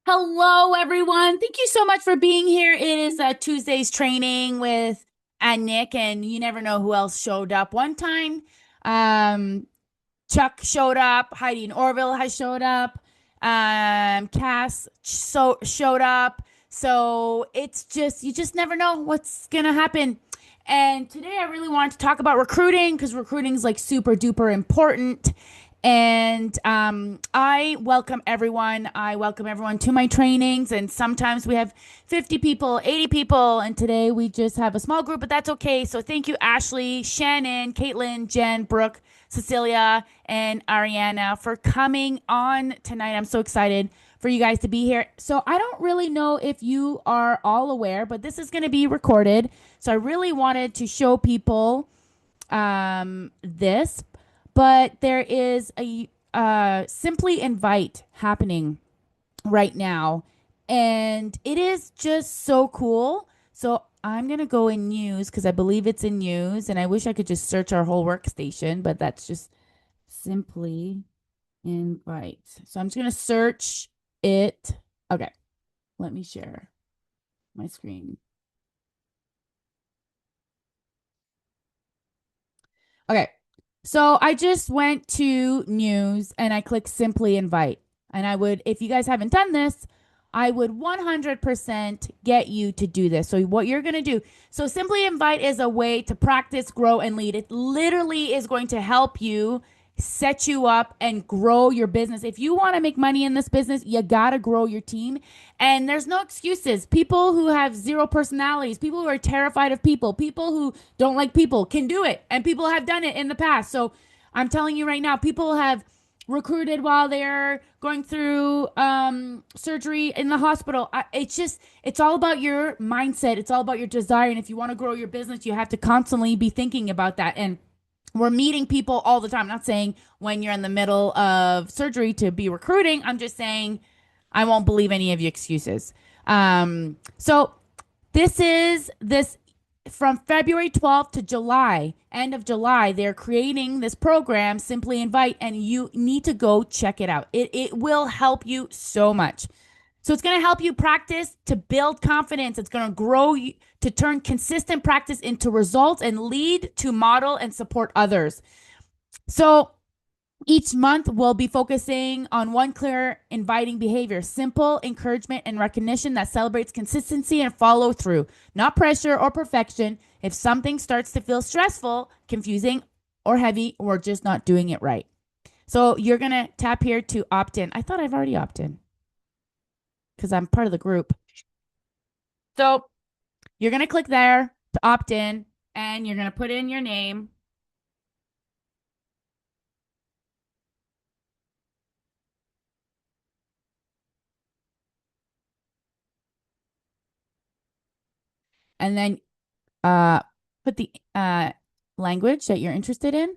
Hello, everyone. Thank you so much for being here. It is Tuesday's training with Nick, and you never know who else showed up. One time, um, Chuck showed up. Heidi and Orville has showed up. Cass showed up. So it's just you just never know what's gonna happen. And today I really wanted to talk about recruiting because recruiting is like super duper important. And I welcome everyone. I welcome everyone to my trainings. And sometimes we have 50 people, 80 people. And today we just have a small group, but that's okay. So thank you, Ashley, Shannon, Caitlin, Jen, Brooke, Cecilia, and Ariana for coming on tonight. I'm so excited for you guys to be here. So I don't really know if you are all aware, but this is going to be recorded. So I really wanted to show people this, but there is a Simply Invite happening right now, and it is just so cool. So I'm gonna go in news because I believe it's in news, and I wish I could just search our whole workstation, but that's just Simply Invite. So I'm just gonna search it. Okay, let me share my screen. Okay. So I just went to news and I clicked Simply Invite. And I would, if you guys haven't done this, I would 100% get you to do this. So, what you're going to do, so Simply Invite is a way to practice, grow, and lead. It literally is going to help you set you up and grow your business. If you want to make money in this business, you got to grow your team. And there's no excuses. People who have zero personalities, people who are terrified of people, people who don't like people can do it. And people have done it in the past. So I'm telling you right now, people have recruited while they're going through surgery in the hospital. It's all about your mindset. It's all about your desire. And if you want to grow your business, you have to constantly be thinking about that. And we're meeting people all the time. I'm not saying when you're in the middle of surgery to be recruiting. I'm just saying I won't believe any of your excuses. So this from February 12th to July, end of July, they're creating this program, Simply Invite, and you need to go check it out. It will help you so much. So it's going to help you practice to build confidence. It's going to grow you to turn consistent practice into results and lead to model and support others. So each month, we'll be focusing on one clear, inviting behavior, simple encouragement and recognition that celebrates consistency and follow through, not pressure or perfection. If something starts to feel stressful, confusing, or heavy, we're just not doing it right. So you're going to tap here to opt in. I thought I've already opted in because I'm part of the group. So you're going to click there to opt in and you're going to put in your name. And then uh, put the language that you're interested in.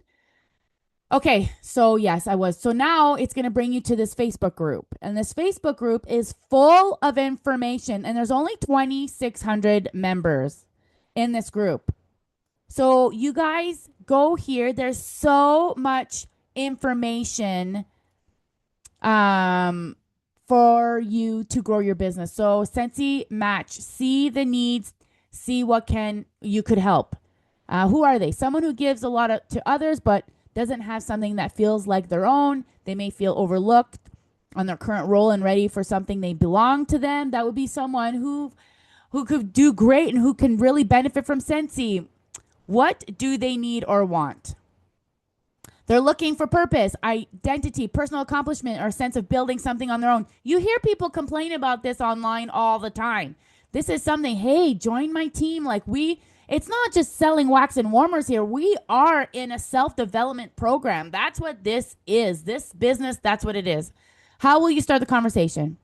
Okay, so yes, I was. So now it's going to bring you to this Facebook group. And this Facebook group is full of information. And there's only 2,600 members in this group. So you guys go here. There's so much information um, for you to grow your business. So Sensi Match, see the needs, see what can you could help. Who are they? Someone who gives a lot to others, but doesn't have something that feels like their own. They may feel overlooked on their current role and ready for something they belong to them. That would be someone who could do great and who can really benefit from Sensi. What do they need or want? They're looking for purpose, identity, personal accomplishment, or a sense of building something on their own. You hear people complain about this online all the time. This is something, hey, join my team. It's not just selling wax and warmers here. We are in a self development program. That's what this is. This business, that's what it is. How will you start the conversation?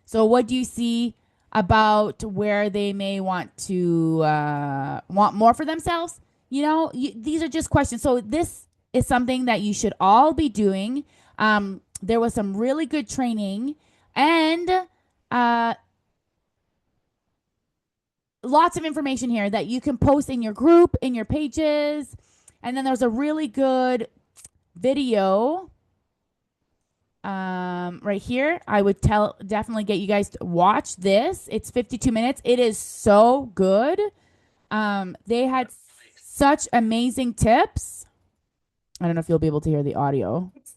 So, what do you see about where they may want more for themselves? These are just questions. So, this is something that you should all be doing. There was some really good training and uh, lots of information here that you can post in your group, in your pages. And then there's a really good video right here. I would definitely get you guys to watch this. It's 52 minutes. It is so good. They had such amazing tips. I don't know if you'll be able to hear the audio. It's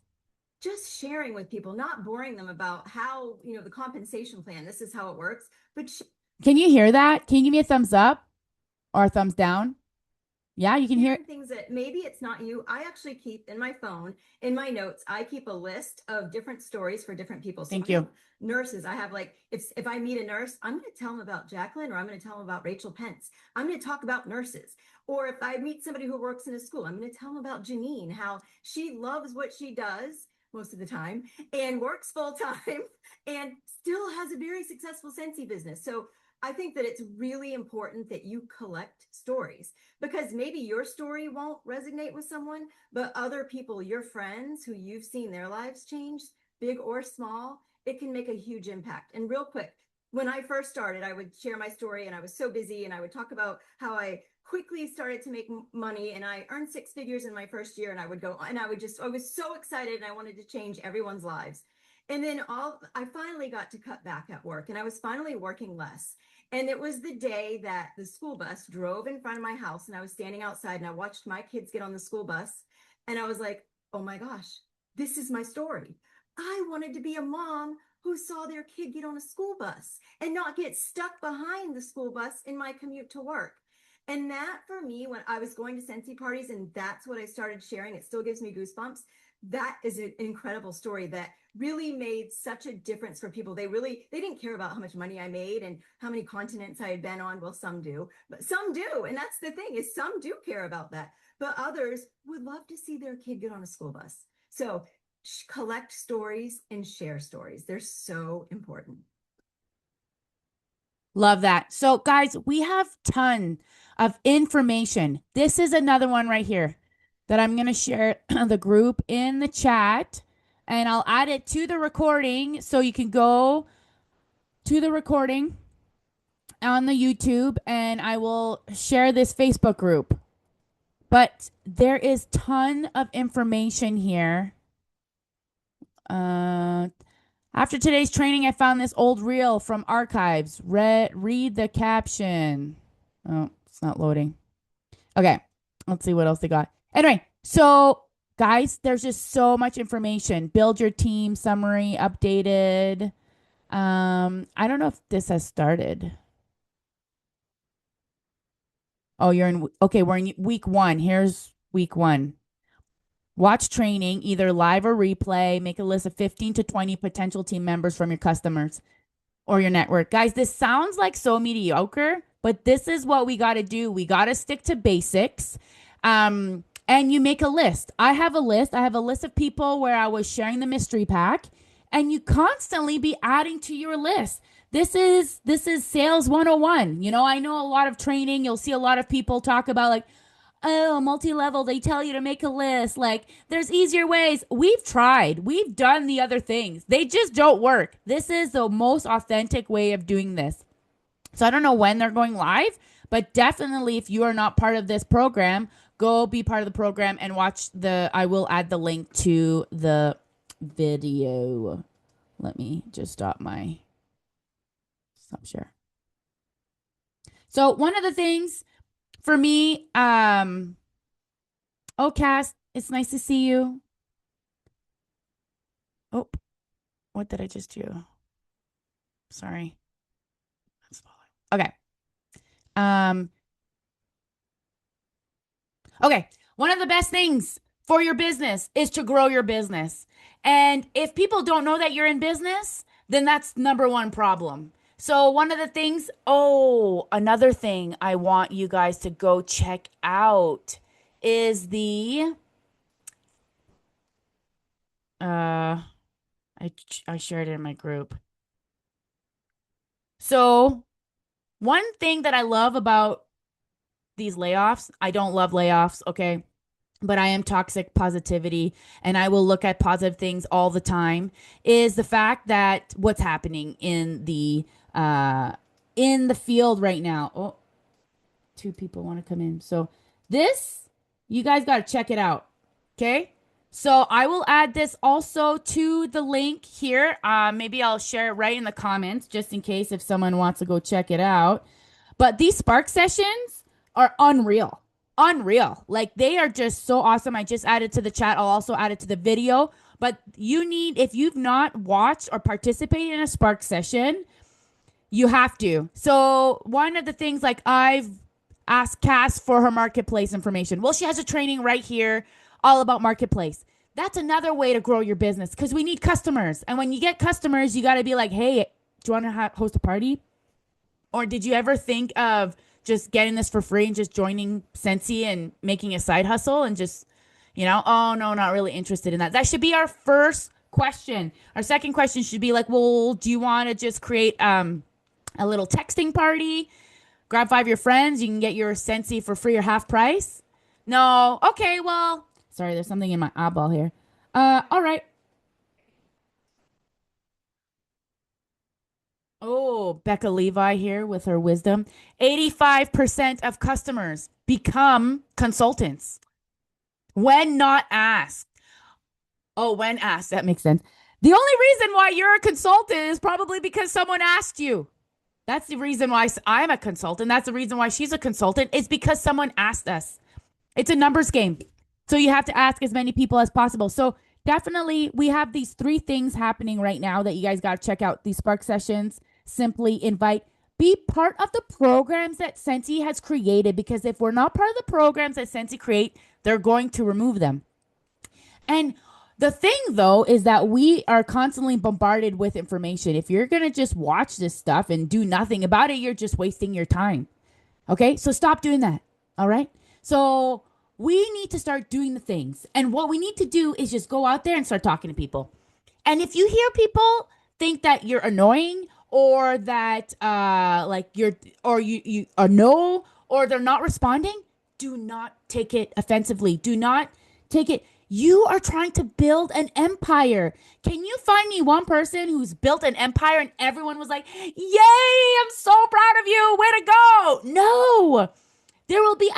just sharing with people, not boring them about how, the compensation plan, this is how it works, but Can you hear that? Can you give me a thumbs up or a thumbs down? Yeah, you can hear it. sharing things that maybe it's not you. I actually keep in my phone, in my notes, I keep a list of different stories for different people. So Thank I have you. nurses. I have like, if I meet a nurse, I'm going to tell them about Jacqueline, or I'm going to tell them about Rachel Pence. I'm going to talk about nurses. Or if I meet somebody who works in a school, I'm going to tell them about Janine, how she loves what she does most of the time and works full time and still has a very successful Scentsy business. So I think that it's really important that you collect stories, because maybe your story won't resonate with someone, but other people, your friends who you've seen their lives change, big or small, it can make a huge impact. And real quick, when I first started, I would share my story and I was so busy, and I would talk about how I quickly started to make money and I earned six figures in my first year, and I would go and I was so excited and I wanted to change everyone's lives. And then I finally got to cut back at work, and I was finally working less. And it was the day that the school bus drove in front of my house, and I was standing outside and I watched my kids get on the school bus. And I was like, oh my gosh, this is my story. I wanted to be a mom who saw their kid get on a school bus and not get stuck behind the school bus in my commute to work. And that for me, when I was going to Scentsy parties and that's what I started sharing, it still gives me goosebumps. That is an incredible story that really made such a difference for people. They didn't care about how much money I made and how many continents I had been on. Well, some do, but some do. And that's the thing, is some do care about that, but others would love to see their kid get on a school bus. So collect stories and share stories. They're so important. Love that. So, guys, we have ton of information. This is another one right here that I'm going to share the group in the chat, and I'll add it to the recording so you can go to the recording on the YouTube, and I will share this Facebook group. But there is ton of information here. After today's training, I found this old reel from archives. Read the caption. Oh, it's not loading. Okay, let's see what else they got. Anyway, so guys, there's just so much information. Build your team summary updated. I don't know if this has started. Oh, you're in. Okay, we're in week one. Here's week one. Watch training, either live or replay. Make a list of 15 to 20 potential team members from your customers or your network. Guys, this sounds like so mediocre, but this is what we got to do. We got to stick to basics. And you make a list. I have a list. I have a list of people where I was sharing the mystery pack, and you constantly be adding to your list. This is sales 101. I know a lot of training. You'll see a lot of people talk about like, oh, multi-level, they tell you to make a list. Like, there's easier ways. We've tried. We've done the other things. They just don't work. This is the most authentic way of doing this. So I don't know when they're going live, but definitely if you are not part of this program, go be part of the program and watch I will add the link to the video. Let me just stop share. So one of the things for me, oh, Cass, it's nice to see you. Oh, what did I just do? Sorry. Okay. Um, okay. One of the best things for your business is to grow your business. And if people don't know that you're in business, then that's number one problem. So one of the things, another thing I want you guys to go check out is uh I shared it in my group. So one thing that I love about these layoffs, I don't love layoffs, okay? But I am toxic positivity and I will look at positive things all the time, is the fact that what's happening in the field right now. Oh, two people want to come in. So this, you guys got to check it out. Okay? So I will add this also to the link here. Maybe I'll share it right in the comments just in case if someone wants to go check it out. But these Spark sessions are unreal. Unreal. Like they are just so awesome. I just added to the chat. I'll also add it to the video. But you need, if you've not watched or participated in a Spark session, you have to. So one of the things like I've asked Cass for her marketplace information. Well, she has a training right here all about marketplace. That's another way to grow your business because we need customers. And when you get customers, you got to be like, hey, do you want to host a party? Or did you ever think of just getting this for free and just joining Sensi and making a side hustle and just, oh no, not really interested in that. That should be our first question. Our second question should be like, well, do you want to just create a little texting party? Grab five of your friends. You can get your Sensi for free or half price. No. Okay. Well, sorry, there's something in my eyeball here. All right. Oh, Becca Levi here with her wisdom. 85% of customers become consultants when not asked. Oh, when asked. That makes sense. The only reason why you're a consultant is probably because someone asked you. That's the reason why I'm a consultant. That's the reason why she's a consultant. It's because someone asked us. It's a numbers game. So you have to ask as many people as possible. So definitely, we have these three things happening right now that you guys got to check out. These Spark sessions, simply invite, be part of the programs that Sensi has created. Because if we're not part of the programs that Sensi create, they're going to remove them. And the thing though is that we are constantly bombarded with information. If you're going to just watch this stuff and do nothing about it, you're just wasting your time. Okay? So stop doing that. All right? So we need to start doing the things. And what we need to do is just go out there and start talking to people. And if you hear people think that you're annoying or that like you're or you are no or they're not responding, do not take it offensively. Do not take it. You are trying to build an empire. Can you find me one person who's built an empire and everyone was like, "Yay, I'm so proud of you. Way to go." No. There will be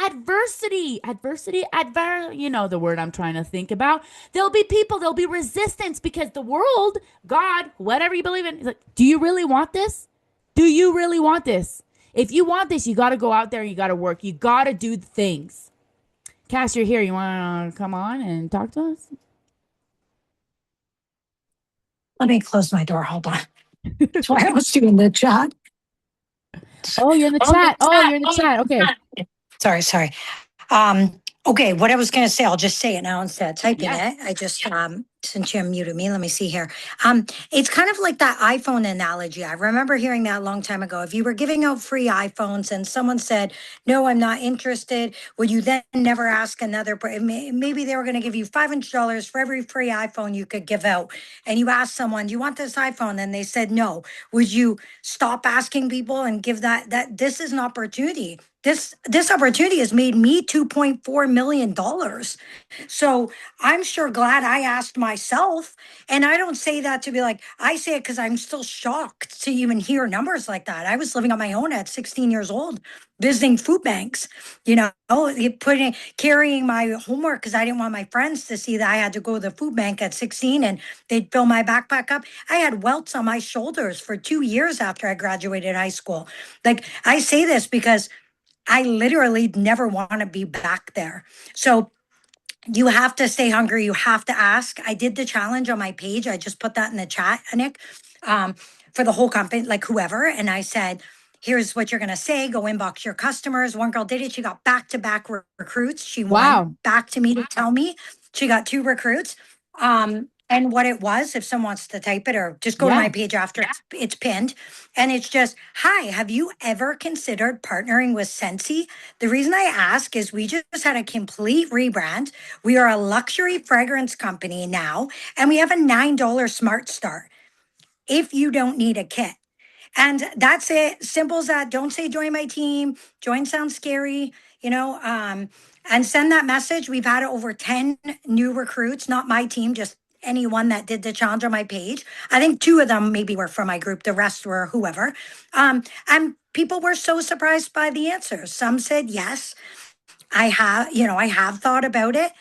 you know the word I'm trying to think about. There'll be people, there'll be resistance because the world, God, whatever you believe in, is like, do you really want this? Do you really want this? If you want this, you got to go out there and you got to work. You got to do the things. Cass, you're here. You want to come on and talk to us? Let me close my door. Hold on. That's why I was doing the chat. Oh, you're in the chat. Oh, you're in the chat. Okay. Sorry. Okay, what I was gonna say, I'll just say it now instead of typing Yes. it. I just since you muted me, let me see here. It's kind of like that iPhone analogy. I remember hearing that a long time ago. If you were giving out free iPhones and someone said, "No, I'm not interested," would you then never ask another? Maybe they were going to give you $500 for every free iPhone you could give out, and you asked someone, "Do you want this iPhone?" And they said no. Would you stop asking people and give that? This is an opportunity. This opportunity has made me $2.4 million. So I'm sure glad I asked myself. And I don't say that to be like, I say it because I'm still shocked to even hear numbers like that. I was living on my own at 16 years old, visiting food banks, carrying my homework because I didn't want my friends to see that I had to go to the food bank at 16 and they'd fill my backpack up. I had welts on my shoulders for 2 years after I graduated high school. Like I say this because I literally never want to be back there. So you have to stay hungry. You have to ask. I did the challenge on my page. I just put that in the chat, Nick, for the whole company, like whoever. And I said, here's what you're going to say. Go inbox your customers. One girl did it. She got back-to-back recruits. She Wow. went back to me to tell me she got 2 recruits. And what it was, if someone wants to type it or just go to Yeah. my page after it's pinned. And it's just, hi, have you ever considered partnering with Sensi? The reason I ask is we just had a complete rebrand. We are a luxury fragrance company now, and we have a $9 Smart Start if you don't need a kit. And that's it. Simple as that. Don't say join my team. Join sounds scary, and send that message. We've had over 10 new recruits, not my team, just anyone that did the challenge on my page. I think 2 of them maybe were from my group. The rest were whoever. And people were so surprised by the answers. Some said yes. I have thought about it.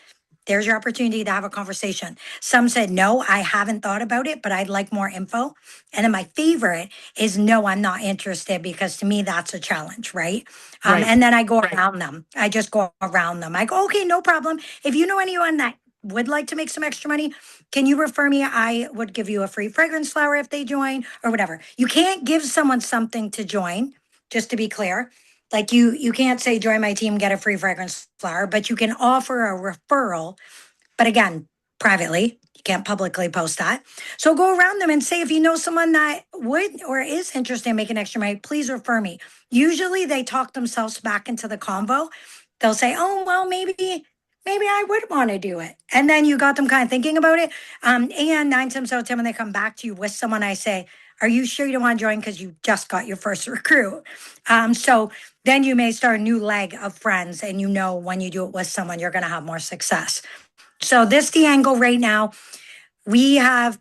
There's your opportunity to have a conversation. Some said, no, I haven't thought about it, but I'd like more info. And then my favorite is, no, I'm not interested, because to me, that's a challenge, right? Right. And then I go around them. I just go around them. I go, okay, no problem. If you know anyone that would like to make some extra money, can you refer me? I would give you a free fragrance flower if they join, or whatever. You can't give someone something to join, just to be clear. Like you can't say join my team, get a free fragrance flower, but you can offer a referral. But again, privately, you can't publicly post that. So go around them and say, if you know someone that would or is interested in making extra money, please refer me. Usually they talk themselves back into the convo. They'll say, oh, well, maybe I would want to do it. And then you got them kind of thinking about it. And 9 times out of 10, when they come back to you with someone, I say, are you sure you don't want to join? Because you just got your first recruit. So then you may start a new leg of friends, and you know when you do it with someone, you're going to have more success. So this the angle right now. We have,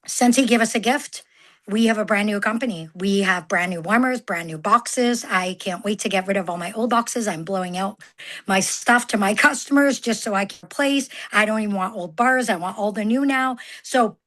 Scentsy give us a gift. We have a brand new company. We have brand new warmers, brand new boxes. I can't wait to get rid of all my old boxes. I'm blowing out my stuff to my customers just so I can replace. I don't even want old bars. I want all the new now. So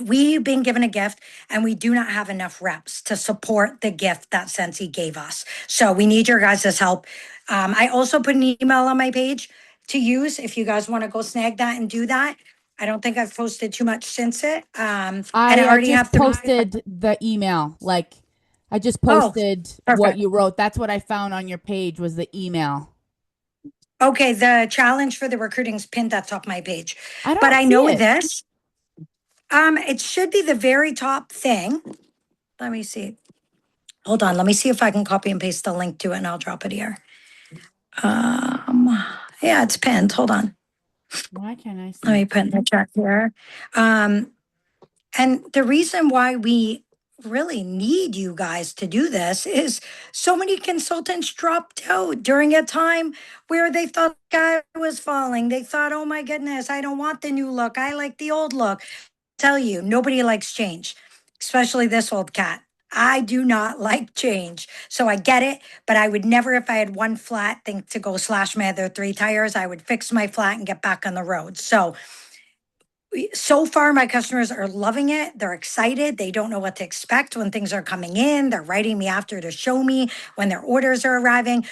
we've been given a gift, and we do not have enough reps to support the gift that Scentsy gave us. So we need your guys' help. I also put an email on my page to use if you guys want to go snag that and do that. I don't think I've posted too much since it. And I I already just have three. posted the email. Like, I just Oh, posted what perfect. you wrote. That's what I found on your page was the email. Okay, the challenge for the recruiting's pinned at top of my page. I don't But I see know it. this. It should be the very top thing. Let me see. Hold on. Let me see if I can copy and paste the link to it, and I'll drop it here. Yeah, it's pinned. Hold on. Why can't I see Let me it? put in the chat here. And the reason why we really need you guys to do this is so many consultants dropped out during a time where they thought the guy was falling. They thought, oh my goodness, I don't want the new look. I like the old look. Tell you, nobody likes change, especially this old cat. I do not like change. So I get it, but I would never, if I had one flat, think to go slash my other 3 tires. I would fix my flat and get back on the road. So far, my customers are loving it. They're excited. They don't know what to expect when things are coming in. They're writing me after to show me when their orders are arriving.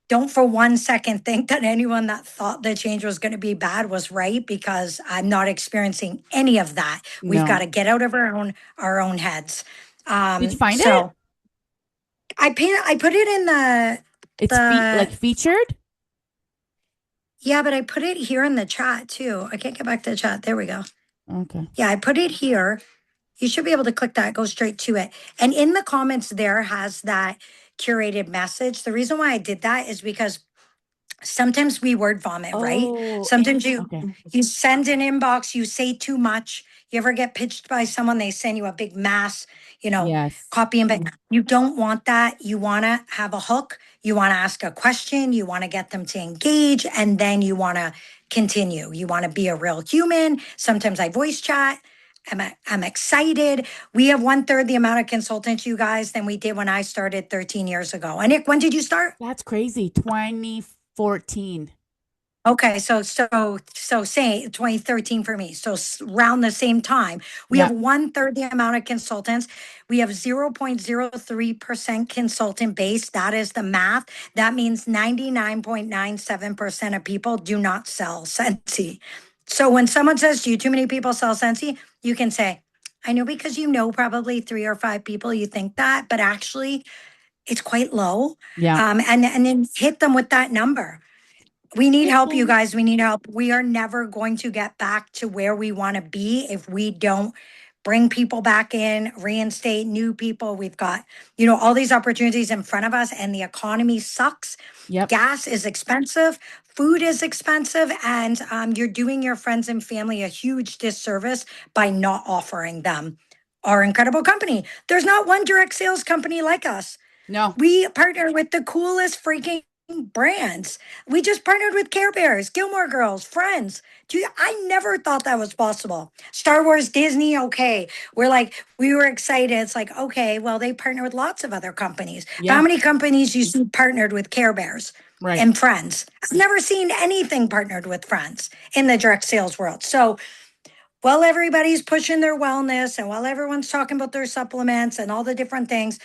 Don't for 1 second think that anyone that thought the change was going to be bad was right, because I'm not experiencing any of that. We've got No. to get out of our own heads. Did you find it? So I put it in It's like featured? yeah, but I put it here in the chat too. I can't get back to the chat. There we go. Okay. Yeah, I put it here. You should be able to click that, go straight to it. And in the comments there has that curated message. The reason why I did that is because sometimes we word vomit, right? Oh, Sometimes okay. you send an inbox, you say too much. You ever get pitched by someone, they send you a big mass, Yes. copy and paste. You don't want that. You want to have a hook. You want to ask a question. You want to get them to engage, and then you want to continue. You want to be a real human. Sometimes I voice chat. I'm excited. We have 1/3 the amount of consultants, you guys, than we did when I started 13 years ago. And Nick, when did you start? That's crazy. 2014. Okay, so say 2013 for me. So around the same time, we Yeah. have 1/3 the amount of consultants. We have 0.03% consultant base. That is the math. That means 99.97% of people do not sell Scentsy. So when someone says, do too many people sell Scentsy? You can say, I know, because probably 3 or 5 people you think that, but actually it's quite low. Yeah. And then hit them with that number. We need help, you Okay. guys. We need help. We are never going to get back to where we want to be if we don't bring people back in, reinstate new people. We've got, all these opportunities in front of us, and the economy sucks. Yep. Gas is expensive, food is expensive, and you're doing your friends and family a huge disservice by not offering them our incredible company. There's not one direct sales company like us. No. We partner with the coolest freaking brands. We just partnered with Care Bears, Gilmore Girls, Friends. I never thought that was possible. Star Wars, Disney, okay. We were excited. It's like, okay, well, they partner with lots of other companies. Yeah. How many companies you see partnered with Care Bears? Right. and Friends. I've never seen anything partnered with Friends in the direct sales world. So while everybody's pushing their wellness and while everyone's talking about their supplements and all the different things,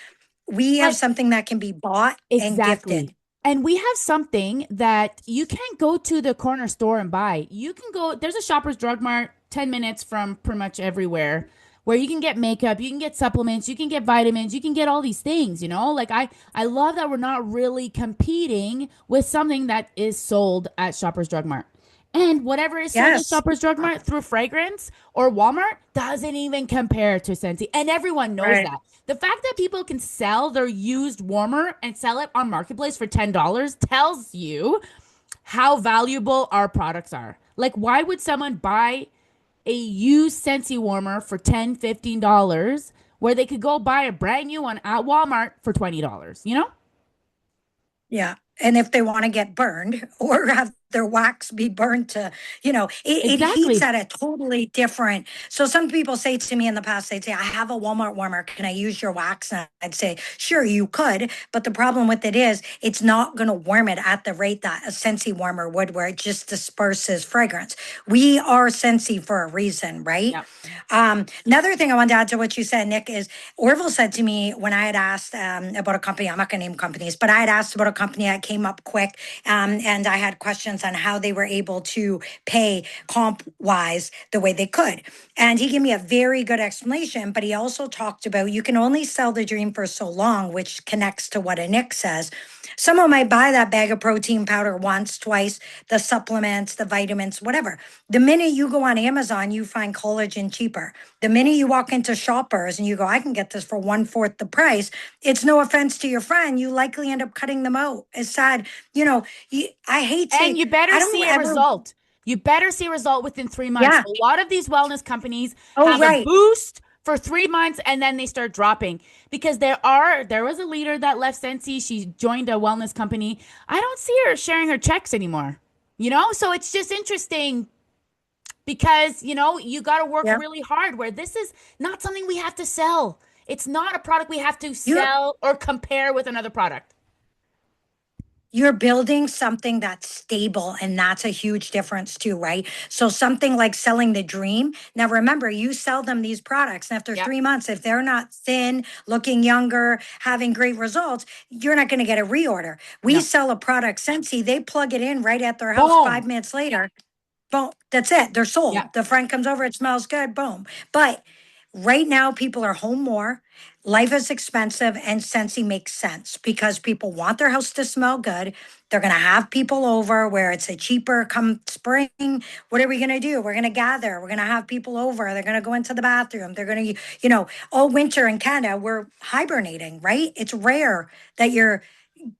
we have But something that can be bought and gifted. exactly. And we have something that you can't go to the corner store and buy. You can go, there's a Shoppers Drug Mart 10 minutes from pretty much everywhere where you can get makeup, you can get supplements, you can get vitamins, you can get all these things, you know? Like I love that we're not really competing with something that is sold at Shoppers Drug Mart. And whatever is sold at Yes. Shoppers Drug Mart through fragrance or Walmart doesn't even compare to Scentsy. And everyone knows Right. that. The fact that people can sell their used warmer and sell it on Marketplace for $10 tells you how valuable our products are. Like, why would someone buy a used Scentsy warmer for $10, $15 where they could go buy a brand new one at Walmart for $20, you know? Yeah. And if they want to get burned or have their wax be burned to, it heats Exactly. at a totally different. So some people say to me in the past, they'd say, I have a Walmart warmer. Can I use your wax? And I'd say, sure, you could. But the problem with it is it's not going to warm it at the rate that a Scentsy warmer would, where it just disperses fragrance. We are Scentsy for a reason, right? Yep. Another thing I wanted to add to what you said, Nick, is Orville said to me when I had asked about a company, I'm not going to name companies, but I had asked about a company that came up quick, and I had questions on how they were able to pay comp wise the way they could. And he gave me a very good explanation, but he also talked about you can only sell the dream for so long, which connects to what a Nick says. Someone might buy that bag of protein powder once, twice, the supplements, the vitamins, whatever. The minute you go on Amazon, you find collagen cheaper. The minute you walk into Shoppers and you go, I can get this for one fourth the price. It's no offense to your friend. You likely end up cutting them out. It's sad. I hate And saying, you better I don't see a ever, result. You better see a result within 3 months. yeah. A lot of these wellness companies Oh, have a right. boost for 3 months and then they start dropping because there was a leader that left Sensi. She joined a wellness company. I don't see her sharing her checks anymore. You know, so it's just interesting because you got to work Yeah. really hard. Where this is not something we have to sell. It's not a product we have to You're sell or compare with another product. you're building something that's stable, and that's a huge difference too, right? So something like selling the dream. Now remember, you sell them these products, and after Yep. 3 months, if they're not thin, looking younger, having great results, you're not going to get a reorder. We No. sell a product, Sensi, they plug it in right at their house Boom. 5 minutes later. Boom, that's it. They're sold. Yep. The friend comes over, it smells good, boom. But right now, people are home more. Life is expensive, and Scentsy makes sense because people want their house to smell good. They're going to have people over where it's a cheaper come spring. What are we going to do? We're going to gather. We're going to have people over. They're going to go into the bathroom. They're going to, all winter in Canada, we're hibernating, right? It's rare that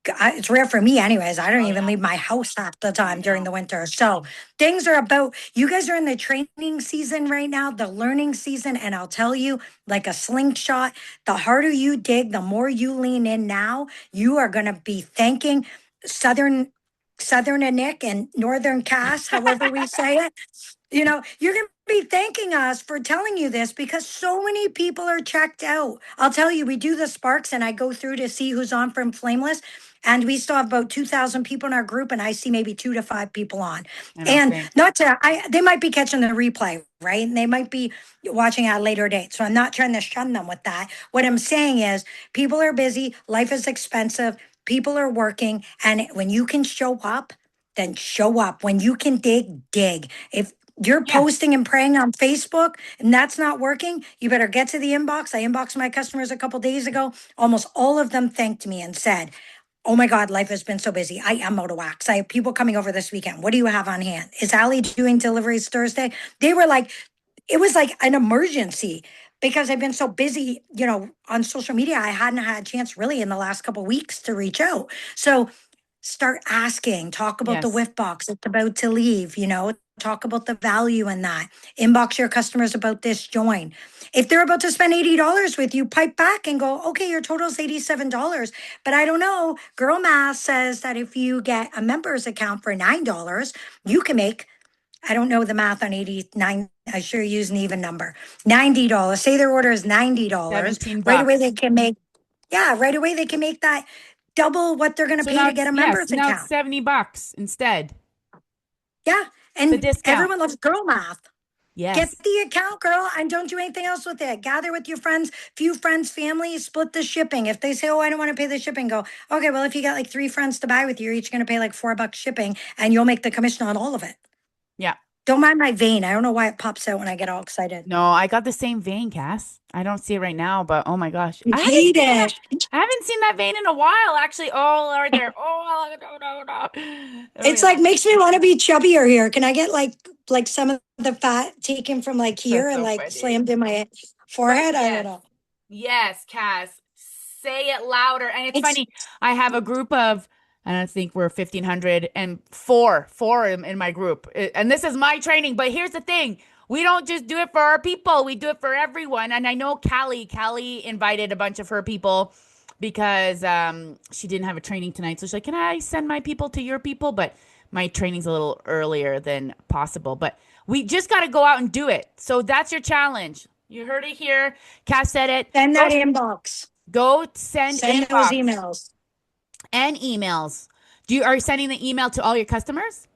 it's rare for me anyways. I don't Oh even yeah. leave my house half the I time during know. the winter. So things are about, you guys are in the training season right now, the learning season. And I'll tell you, like a slingshot, the harder you dig, the more you lean in now, you are going to be thanking Southern, Southern and Nick and Northern Cass, however we say it. You're going to be thanking us for telling you this because so many people are checked out. I'll tell you, we do the Sparks and I go through to see who's on from Flameless. And we still have about 2,000 people in our group, and I see maybe 2 to 5 people on. I know. And Same. they might be catching the replay, right? And they might be watching at a later date. So I'm not trying to shun them with that. What I'm saying is people are busy, life is expensive, people are working. And when you can show up, then show up. When you can dig, dig. If you're Yeah. posting and praying on Facebook and that's not working, you better get to the inbox. I inboxed my customers a couple days ago. Almost all of them thanked me and said, oh my God, life has been so busy. I am out of wax. I have people coming over this weekend. What do you have on hand? Is Allie doing deliveries Thursday? They were like, it was like an emergency because I've been so busy, on social media. I hadn't had a chance really in the last couple of weeks to reach out. So start asking, talk about the Yes. whiff box. It's about to leave, talk about the value in that. Inbox your customers about this join. If they're about to spend $80 with you, pipe back and go, okay, your total is $87. But I don't know. Girl math says that if you get a member's account for $9, you can make, I don't know the math on 89. I sure use an even number. $90. Say their order is $90. 17 Right away bucks. they can make, yeah, right away they can make that double what they're going to So pay now to get a yes, members now it's account. $70 instead. Yeah. The And discount. everyone loves girl math. Get Yes. the account, girl, and don't do anything else with it. Gather with your friends, few friends, family, split the shipping. If they say, oh, I don't want to pay the shipping, go, okay, well, if you got like 3 friends to buy with you, you're each going to pay like $4 shipping and you'll make the commission on all of it. Yeah. Don't mind my vein. I don't know why it pops out when I get all excited. No, I got the same vein, Cass. I don't see it right now, but oh my gosh. I hate it. I haven't seen that vein in a while, actually. Oh, right there. Oh, no. It's like makes me want to be chubbier here. Can I get like some of the fat taken from like here That's and so like funny. slammed in my forehead? I Yes. don't know. Yes, Cass. Say it louder. And it's It's- funny. I have a group of, and I think we're 1,500 and four in my group. And this is my training. But here's the thing. We don't just do it for our people. We do it for everyone. And I know Callie invited a bunch of her people because she didn't have a training tonight. So she's like, can I send my people to your people? But my training's a little earlier than possible. But we just got to go out and do it. So that's your challenge. You heard it here. Cass said it. Send that inbox. Go send Send inbox those emails. and emails. Are you sending the email to all your customers?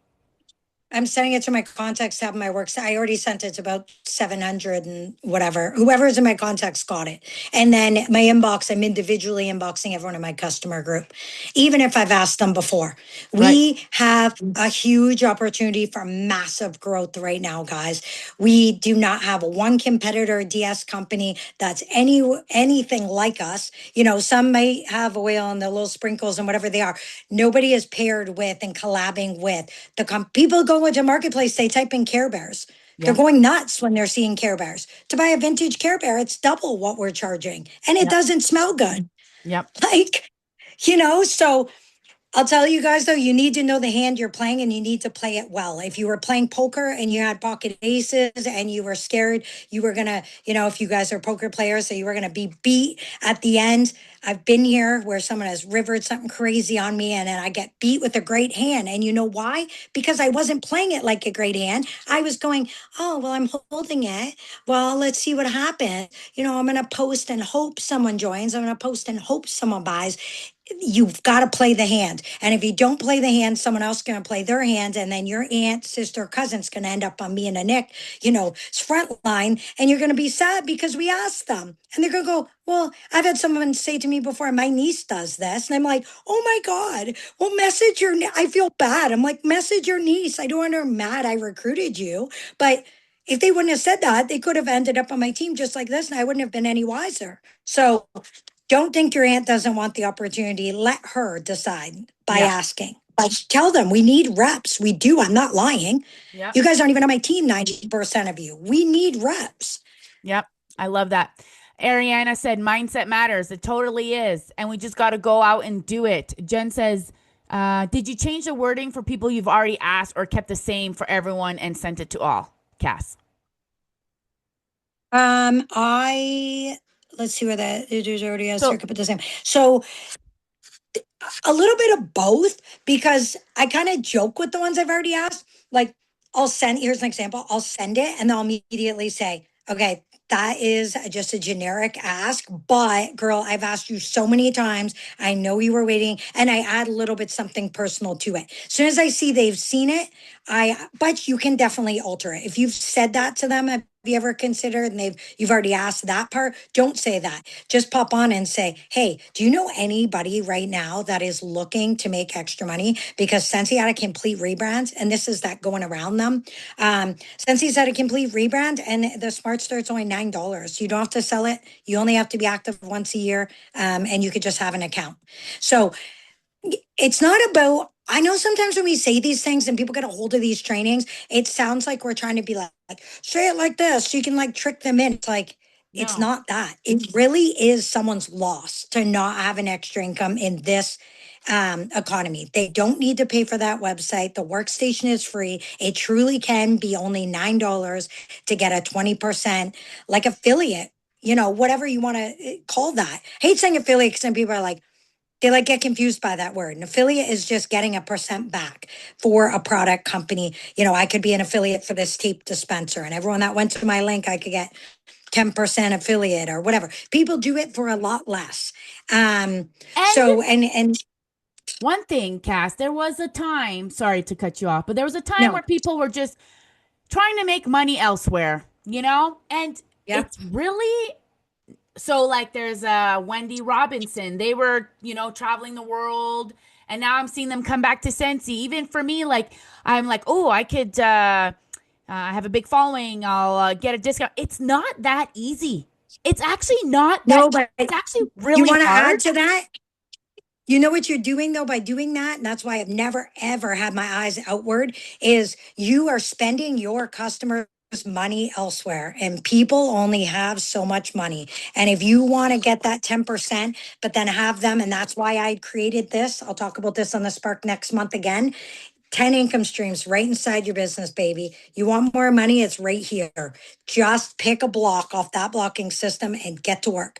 I'm sending it to my contacts tab in my works. I already sent it to about 700 and whatever. Whoever is in my contacts got it. And then my inbox, I'm individually inboxing everyone in my customer group, even if I've asked them before. We have a huge opportunity for massive growth right now, guys. We do not have one competitor DS company that's anything like us. You know, some may have oil and the little sprinkles and whatever they are. Nobody is paired with and collabing with the people go into marketplace, they type in Care Bears. They're going nuts when they're seeing Care Bears. To buy a vintage Care Bear, it's double what we're charging, and it doesn't smell good. Yep. Like, you know, so I'll tell you guys though, you need to know the hand you're playing and you need to play it well. If you were playing poker and you had pocket aces and you were scared, you were gonna, you know, if you guys are poker players, so you were gonna be beat at the end. I've been here where someone has rivered something crazy on me and then I get beat with a great hand. And you know why? Because I wasn't playing it like a great hand. I was going, oh, well, I'm holding it. Well, let's see what happens. You know, I'm gonna post and hope someone joins. I'm gonna post and hope someone buys. You've got to play the hand. And if you don't play the hand, someone else is going to play their hand. And then your aunt, sister, cousin's going to end up on me and a Nick, you know, front line. And you're going to be sad because we asked them. And they're going to go, well, I've had someone say to me before, my niece does this. And I'm like, oh my God, well, message your, I feel bad. I'm like, message your niece. I don't want her mad I recruited you. But if they wouldn't have said that, they could have ended up on my team just like this. And I wouldn't have been any wiser. So don't think your aunt doesn't want the opportunity. Let her decide by asking. But tell them we need reps. We do. I'm not lying. Yep. You guys aren't even on my team, 90% of you. We need reps. Yep. I love that. Ariana said mindset matters. It totally is. And we just got to go out and do it. Jen says, did you change the wording for people you've already asked or kept the same for everyone and sent it to all? Cass. Let's see where that it is already has circuit, but the same. So a little bit of both because I kind of joke with the ones I've already asked. Like here's an example. I'll send it and they'll immediately say, okay, that is just a generic ask, but girl, I've asked you so many times. I know you were waiting and I add a little bit something personal to it. As soon as I see they've seen it, but you can definitely alter it. If you've said that to them, have you ever considered and you've already asked that part? Don't say that. Just pop on and say, hey, do you know anybody right now that is looking to make extra money? Because Scentsy had a complete rebrand, and this is that going around them. Scentsy had a complete rebrand, and the Smart Start's only $9. You don't have to sell it. You only have to be active once a year, and you could just have an account. So it's not about, I know sometimes when we say these things and people get a hold of these trainings, it sounds like we're trying to be like say it like this so you can like trick them in. It's like, it's not that. It really is someone's loss to not have an extra income in this economy. They don't need to pay for that website. The workstation is free. It truly can be only $9 to get a 20% like affiliate, you know, whatever you want to call that. I hate saying affiliate because some people are like, they like get confused by that word. An affiliate is just getting a percent back for a product company. You know, I could be an affiliate for this tape dispenser, and everyone that went to my link, I could get 10% affiliate or whatever. People do it for a lot less. So and one thing, Cass, there was a time, sorry to cut you off, but there was a time No. where people were just trying to make money elsewhere, you know? And Yep. it's really so like there's Wendy Robinson. They were, traveling the world, and now I'm seeing them come back to Sensi. Even for me, like I'm like, oh, I could I have a big following. I'll get a discount. It's not that easy. It's actually not that No, but it's actually you really want to hard. add to that? You know what you're doing though by doing that, and that's why I've never ever had my eyes outward, is you are spending your customers' money elsewhere, and people only have so much money. And if you want to get that 10%, but then have them, and that's why I created this. I'll talk about this on the Spark next month again. 10 income streams right inside your business, baby. You want more money? It's right here. Just pick a block off that blocking system and get to work.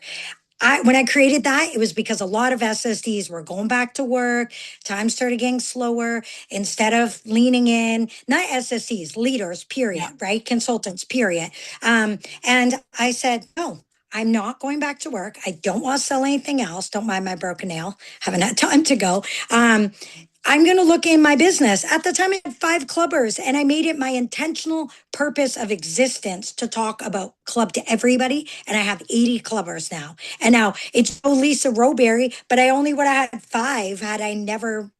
When I created that, it was because a lot of SSDs were going back to work. Time started getting slower. Instead of leaning in, not SSDs, leaders, Yeah. period, right? Consultants, period. And I said, no, I'm not going back to work. I don't want to sell anything else. Don't mind my broken nail. Haven't had time to go. I'm going to look in my business. At the time, I had 5 clubbers, and I made it my intentional purpose of existence to talk about club to everybody. And I have 80 clubbers now. And now it's Lisa Rowberry, but I only would have had 5 had I never,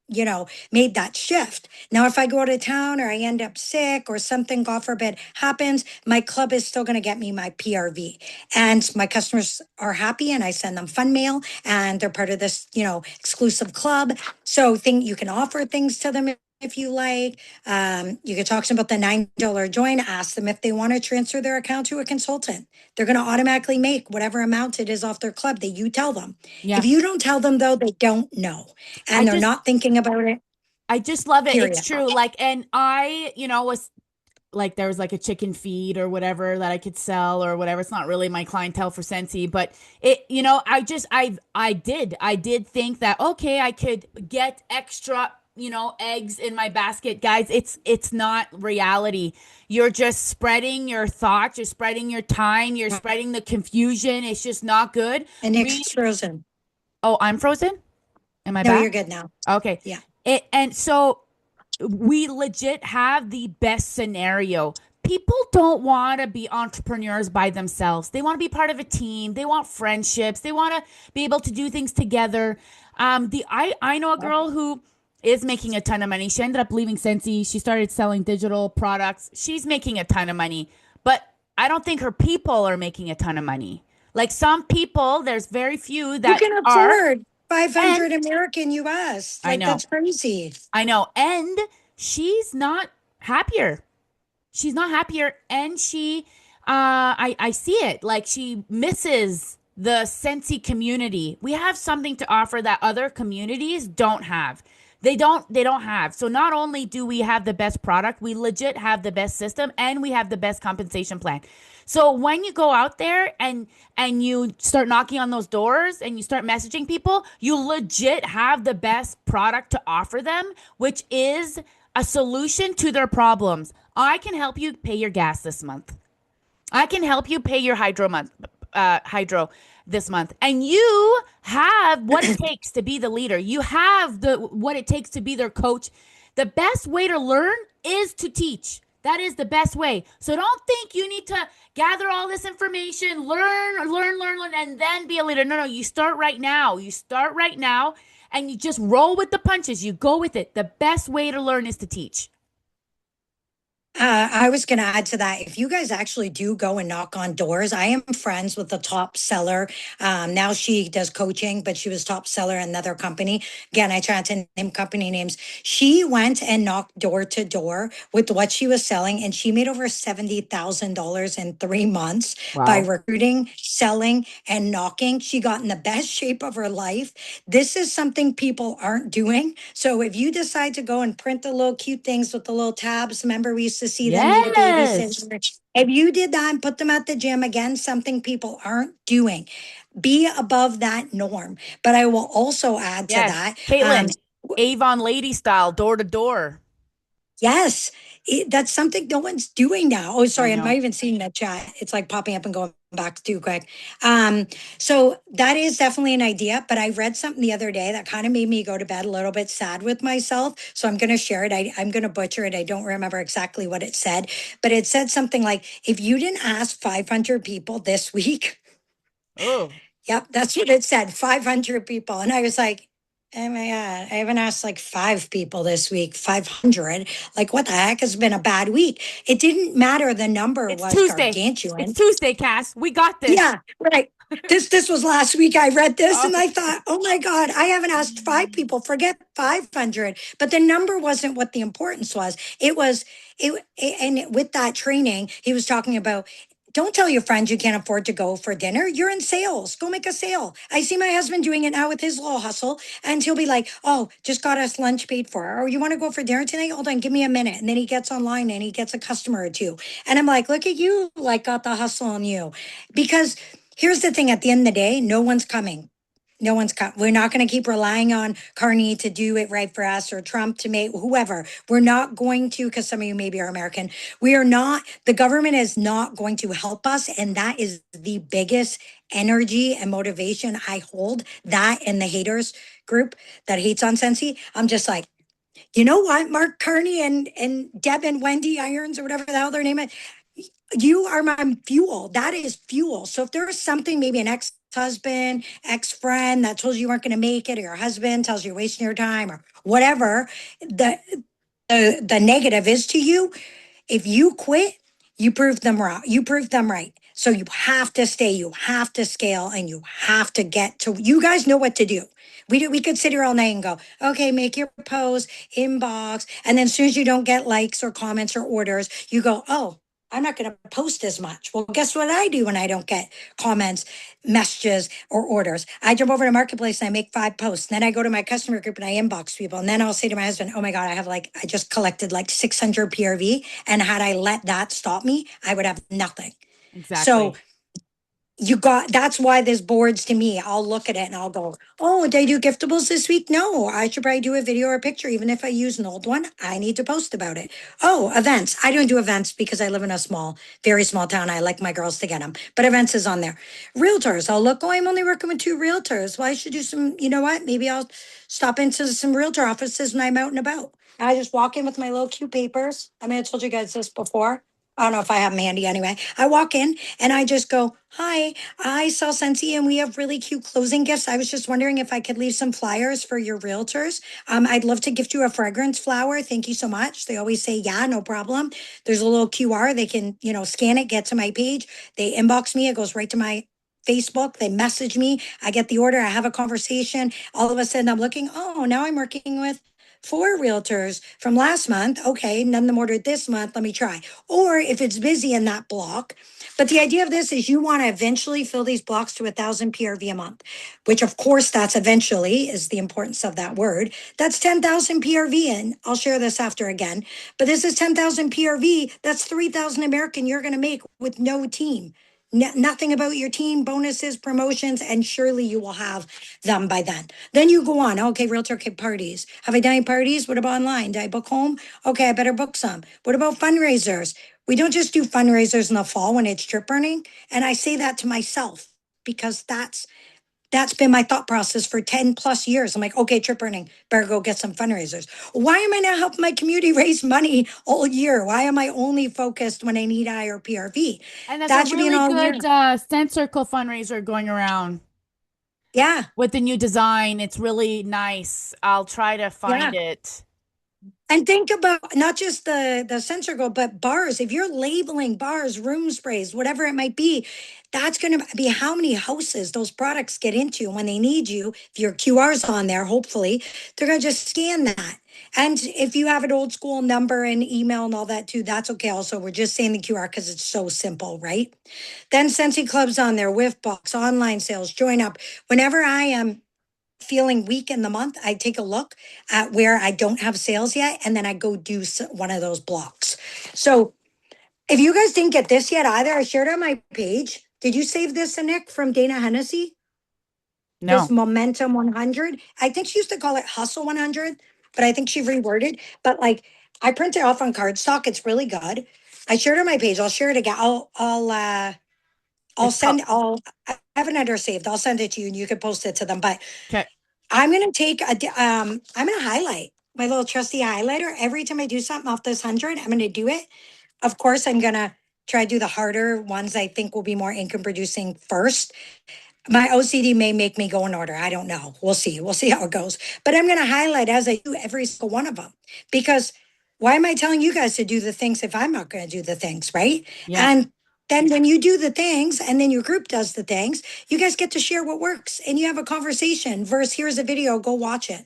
made that shift. Now, if I go out of town or I end up sick or something, God forbid, happens, my club is still going to get me my PRV. And my customers are happy, and I send them fun mail, and they're part of this, exclusive club. So you can offer things to them if you like. You can talk to them about the $9 join, ask them if they want to transfer their account to a consultant. They're going to automatically make whatever amount it is off their club that you tell them. Yeah. If you don't tell them though, they don't know. I And they're just not thinking about it, I just love it. It's period. true. Like, and I, was like, there was like a chicken feed or whatever that I could sell or whatever. It's not really my clientele for Sensi, but I did think that, okay, I could get extra, eggs in my basket. Guys, it's not reality. You're just spreading your thoughts. You're spreading your time. You're spreading the confusion. It's just not good. And Nick's frozen. Oh, I'm frozen? Am I No, back? you're good now. Okay. Yeah. And so we legit have the best scenario. People don't want to be entrepreneurs by themselves. They want to be part of a team. They want friendships. They want to be able to do things together. I know a girl who is making a ton of money. She ended up leaving Sensi. She started selling digital products. She's making a ton of money, but I don't think her people are making a ton of money. Like some people, there's very few You that can are. afford 500 And American US. I Like, know. that's crazy. I know. And she's not happier. She's not happier. And I see it. Like she misses the Sensi community. We have something to offer that other communities don't have. They don't have. So not only do we have the best product, we legit have the best system and we have the best compensation plan. So when you go out there and you start knocking on those doors and you start messaging people, you legit have the best product to offer them, which is a solution to their problems. I can help you pay your gas this month. I can help you pay your hydro this month. And you have what it takes to be the leader. You have what it takes to be their coach. The best way to learn is to teach. That is the best way. So don't think you need to gather all this information, learn, and then be a leader. No, you start right now. You start right now and you just roll with the punches. You go with it. The best way to learn is to teach. I was going to add to that. If you guys actually do go and knock on doors, I am friends with the top seller. Now she does coaching, but she was top seller in another company. Again, I try to name company names. She went and knocked door to door with what she was selling, and she made over $70,000 in 3 months by Wow. recruiting, selling, and knocking. She got in the best shape of her life. This is something people aren't doing. So if you decide to go and print the little cute things with the little tabs, remember we used to see them, need a Yes. babysitter. If you did that and put them at the gym, again, something people aren't doing. Be above that norm. But I will also add to Yes. that. Caitlin, Avon Lady style, door to door. Yes, that's something no one's doing now. Oh, I sorry, I'm not know. even seeing that chat. It's like popping up and going back too quick. So that is definitely an idea, but I read something the other day that kind of made me go to bed a little bit sad with myself. So I'm going to share it. I'm going to butcher it. I don't remember exactly what it said, but it said something like, if you didn't ask 500 people this week, Oh, yep, that's what it said, 500 people. And I was like, oh my God, I haven't asked like 5 people this week, 500. Like, what the heck has been a bad week? It didn't matter. The number it's was Tuesday. It's gargantuan. Tuesday, Cass. We got this. Yeah, right. This was last week. I read this and Oh. I thought, oh my God, I haven't asked 5 people. Forget 500. But the number wasn't what the importance was. And with that training, he was talking about. Don't tell your friends you can't afford to go for dinner. You're in sales. Go make a sale. I see my husband doing it now with his little hustle, and he'll be like, "Oh, just got us lunch paid for. Or you want to go for dinner tonight? Hold on, give me a minute." And then he gets online and he gets a customer or two. And I'm like, "Look at you! Like got the hustle on you." Because here's the thing, at the end of the day, no one's coming. No one's coming. We're not going to keep relying on Carney to do it right for us or Trump to make whoever. We're not going to, because some of you maybe are American. We are not, the government is not going to help us. And that is the biggest energy and motivation I hold. That and the haters group that hates on Sensi. I'm just like, you know what, Mark Carney and Deb and Wendy Irons or whatever the hell their name is, you are my fuel. That is fuel. So if there is something, maybe an ex-husband, ex-friend that told you weren't going to make it, or your husband tells you you're wasting your time, or whatever, the negative is to you, if you quit, you prove them wrong. You prove them right. So you have to stay, you have to scale, and you have to get to, you guys know what to do. We could sit here all night and go, okay, make your post, inbox. And then as soon as you don't get likes or comments or orders, you go, oh, I'm not going to post as much. Well, guess what I do when I don't get comments, messages, or orders? I jump over to Marketplace and I make 5 posts. Then I go to my customer group and I inbox people. And then I'll say to my husband, oh my God, I just collected like 600 PRV. And had I let that stop me, I would have nothing. So Exactly. that's why there's boards to me. I'll look at it and I'll go, oh, did I do giftables this week? No, I should probably do a video or a picture. Even if I use an old one, I need to post about it. Oh, events. I don't do events because I live in a very small town. I like my girls to get them, but events is on there. Realtors. I'll look, oh, I'm only working with 2 realtors. Well, I should do some, you know what? Maybe I'll stop into some realtor offices when I'm out and about. I just walk in with my little cute papers. I mean, I told you guys this before. I don't know if I have them handy anyway. I walk in and I just go, hi, I sell Scentsy and we have really cute closing gifts. I was just wondering if I could leave some flyers for your realtors. I'd love to gift you a fragrance flower. Thank you so much. They always say, yeah, no problem. There's a little QR. They can, scan it, get to my page. They inbox me. It goes right to my Facebook. They message me. I get the order. I have a conversation. All of a sudden I'm looking, oh, now I'm working with 4 realtors from last month. Okay, none of them ordered this month. Let me try. Or if it's busy in that block. But the idea of this is you want to eventually fill these blocks to 1,000 PRV a month, which of course that's eventually is the importance of that word. That's 10,000 PRV. And I'll share this after again. But this is 10,000 PRV. That's 3,000 American you're going to make with no team. Nothing about your team, bonuses, promotions, and surely you will have them by then. Then you go on. Okay, realtor kit parties. Have I done any parties? What about online? Did I book home? Okay, I better book some. What about fundraisers? We don't just do fundraisers in the fall when it's trip burning. And I say that to myself because that's been my thought process for 10 plus years. I'm like, okay, trip burning, better go get some fundraisers. Why am I not helping my community raise money all year? Why am I only focused when I need I or PRV? And there's a That should be an really all year. good Scent Circle fundraiser going around Yeah. with the new design. It's really nice. I'll try to find it. And think about not just the sensor goal, but bars. If you're labeling bars, room sprays, whatever it might be, that's going to be how many houses those products get into when they need you. If your QR's on there, hopefully, they're going to just scan that. And if you have an old school number and email and all that too, that's okay. Also, we're just saying the QR because it's so simple, right? Then Scentsy Club's on there, Whiff Box, online sales, join up. Whenever I am feeling weak in the month, I take a look at where I don't have sales yet, and then I go do one of those blocks. So if you guys didn't get this yet either, I shared it on my page. Did you save this, Nick, from Dana Hennessy? This No. Momentum 100. I think she used to call it Hustle 100, but I think she reworded. But like, I print it off on cardstock. It's really good. I shared it on my page. I'll share it again. I have an header saved. I'll send it to you and you can post it to them. But Okay. I'm going to I'm going to highlight my little trusty highlighter. Every time I do something off this 100, I'm going to do it. Of course, I'm going to try to do the harder ones I think will be more income producing first. My OCD may make me go in order. I don't know. We'll see. We'll see how it goes. But I'm going to highlight as I do every single one of them because why am I telling you guys to do the things if I'm not going to do the things, right? Yeah. And then when you do the things and then your group does the things, you guys get to share what works and you have a conversation versus here's a video, go watch it.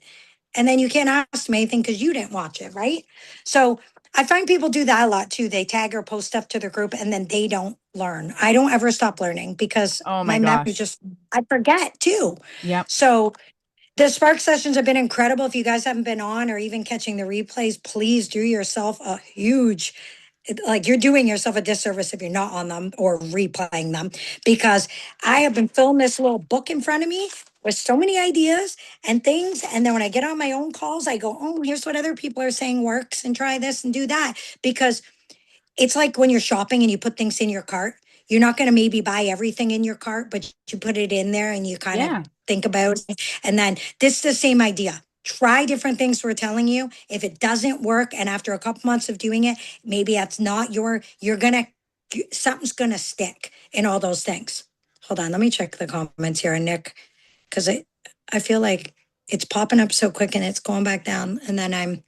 And then you can't ask me anything because you didn't watch it, right? So I find people do that a lot too. They tag or post stuff to their group and then they don't learn. I don't ever stop learning because Oh my my memory gosh. I forget too. Yep. So the Spark sessions have been incredible. If you guys haven't been on or even catching the replays, please do yourself a huge, like you're doing yourself a disservice if you're not on them or replaying them because I have been filling this little book in front of me with so many ideas and things. And then when I get on my own calls, I go, oh, here's what other people are saying works and try this and do that because it's like when you're shopping and you put things in your cart. You're not going to maybe buy everything in your cart, but you put it in there and you kind Yeah. of think about it. And then this is the same idea. Try different things we're telling you. If it doesn't work, and after a couple months of doing it, maybe that's not you're going to, something's going to stick in all those things. Hold on. Let me check the comments here, Nick, because I feel like it's popping up so quick and it's going back down. And then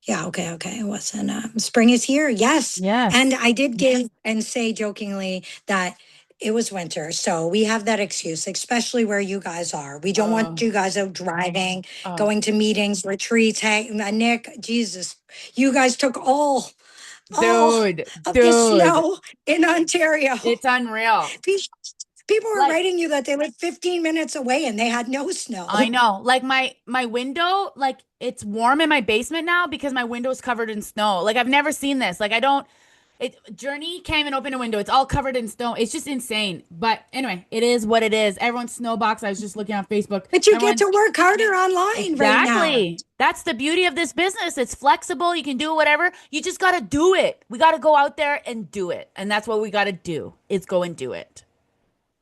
yeah, okay. It wasn't spring is here. Yes. Yes. And I did give and say jokingly that it was winter. So we have that excuse, especially where you guys are. We don't want Oh. you guys out driving, Oh. going to meetings, retreats. Hey, Nick, Jesus, you guys took all Dude, of the dude. snow in Ontario. It's unreal. People were Like, writing you that they lived 15 minutes away and they had no snow. I know. Like my window, like it's warm in my basement now because my window's covered in snow. Like I've never seen this. Like I don't Journey came and opened a window. It's all covered in snow. It's just insane. But anyway, it is what it is. Everyone's snowbox. I was just looking on Facebook. But you Everyone, get to work harder online right now. exactly. That's the beauty of this business. It's flexible. You can do whatever. You just got to do it. We got to go out there and do it. And that's what we got to do. Is go and do it.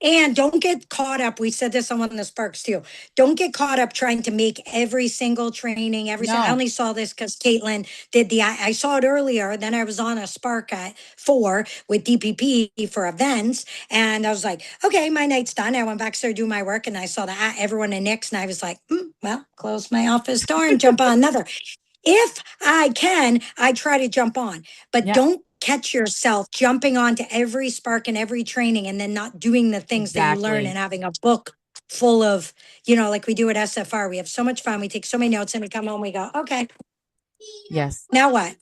And don't get caught up. We said this on one of the Sparks too. Don't get caught up trying to make every single training, I No. only saw this because Caitlin did I saw it earlier. Then I was on a Spark at 4 with DPP for events. And I was like, okay, my night's done. I went back, started doing my work, and I saw that everyone in Nick's. And I was like, well, close my office door and jump on another. If I can, I try to jump on, but Yeah. don't catch yourself jumping onto every Spark and every training and then not doing the things that you learn Exactly. and having a book full of, like we do at SFR. We have so much fun. We take so many notes and we come home, we go, okay, Yes. now what?